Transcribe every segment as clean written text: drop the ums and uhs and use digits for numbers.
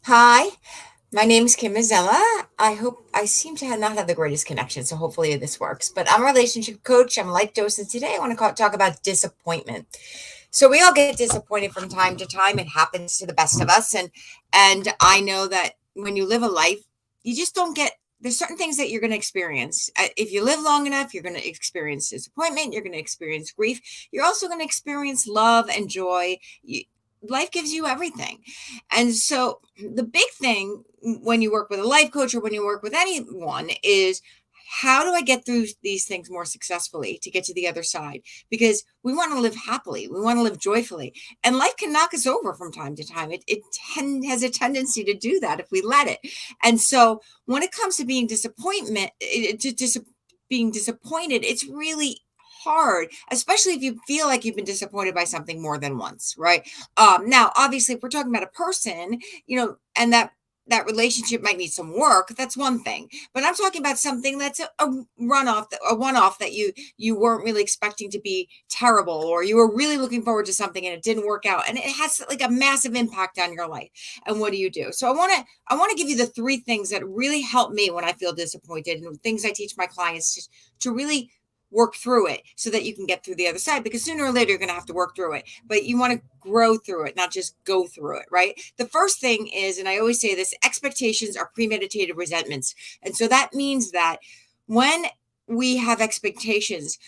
Hi, my name is Kim Mazzella. I hope I seem to not have the greatest connection, so hopefully this works. But I'm a relationship coach. I'm a life coach, and today I want to talk about disappointment. So we all get disappointed from time to time. It happens to the best of us, and I know that when you live a life, you just don't get. There's certain things that you're going to experience. If you live long enough, you're going to experience disappointment. You're going to experience grief. You're also going to experience love and joy. Life gives you everything. And so the big thing when you work with a life coach or when you work with anyone is how do I get through these things more successfully to get to the other side? Because we want to live happily, we want to live joyfully, and life can knock us over from time to time. Has a tendency to do that if we let it. And so when it comes to being being disappointed, it's really hard, especially if you feel like you've been disappointed by something more than once, right? Now, obviously, if we're talking about a person, and that relationship might need some work, that's one thing. But I'm talking about something that's a runoff, a one-off that you weren't really expecting to be terrible, or you were really looking forward to something and it didn't work out, and it has like a massive impact on your life. And what do you do? So I want to give you the three things that really help me when I feel disappointed, and things I teach my clients to really work through it so that you can get through the other side, because sooner or later you're going to have to work through it, but you want to grow through it, not just go through it, right? The first thing is, and I always say this, expectations are premeditated resentments. And so that means that when we have expectations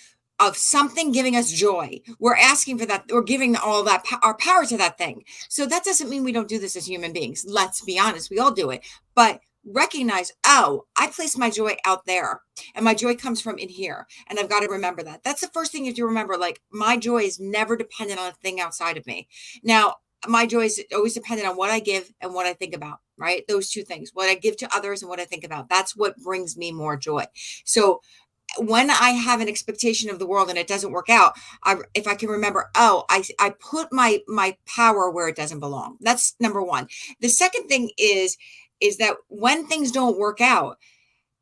of something giving us joy, we're asking for that, we're giving all that our power to that thing. So that doesn't mean we don't do this as human beings. Let's be honest, we all do it. But recognize, oh, I place my joy out there and my joy comes from in here. And I've got to remember that. That's the first thing you have to remember. Like, my joy is never dependent on a thing outside of me. Now, my joy is always dependent on what I give and what I think about, right? Those two things, what I give to others and what I think about. That's what brings me more joy. So when I have an expectation of the world and it doesn't work out, if I can remember, oh, I put my power where it doesn't belong. That's number one. The second thing is that when things don't work out,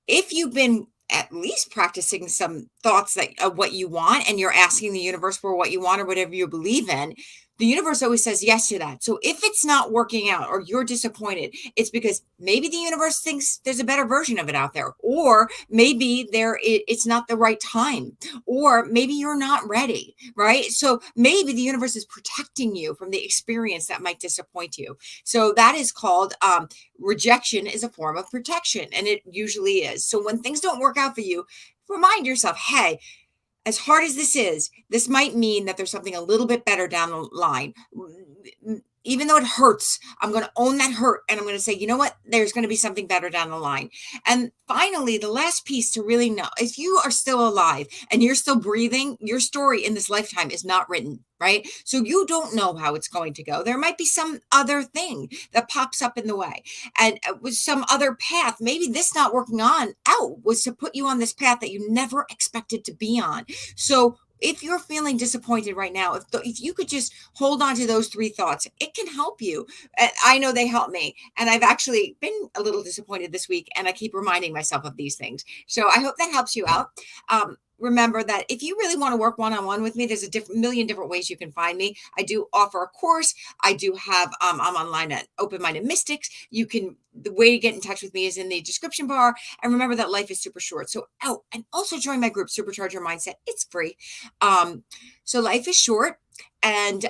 if you've been at least practicing some thoughts that of what you want, and you're asking the universe for what you want or whatever you believe in, the universe always says yes to that. So if it's not working out or you're disappointed, it's because maybe the universe thinks there's a better version of it out there, or maybe it's not the right time, or maybe you're not ready, right? So maybe the universe is protecting you from the experience that might disappoint you. So that is called rejection is a form of protection, and it usually is. So when things don't work out for you, remind yourself, hey, as hard as this is, this might mean that there's something a little bit better down the line. Even though it hurts, I'm going to own that hurt, and I'm going to say, you know what? There's going to be something better down the line. And finally, the last piece to really know, if you are still alive and you're still breathing, your story in this lifetime is not written, right? So you don't know how it's going to go. There might be some other thing that pops up in the way, and with some other path. Maybe this not working on out was to put you on this path that you never expected to be on. So if you're feeling disappointed right now, if you could just hold on to those three thoughts, it can help you. And I know they help me. And I've actually been a little disappointed this week, and I keep reminding myself of these things. So I hope that helps you out. Remember that if you really want to work one-on-one with me, there's a million different ways you can find me. I do offer a course. I do have, I'm online at Open Minded Mystics. The way to get in touch with me is in the description bar. And remember that life is super short. So, oh, and also join my group, Supercharge Your Mindset. It's free. So life is short, and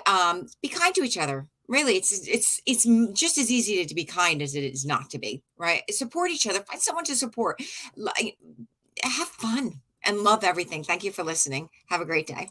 be kind to each other. Really, it's just as easy to be kind as it is not to be, right? Support each other. Find someone to support. Like, have fun and love everything. Thank you for listening. Have a great day.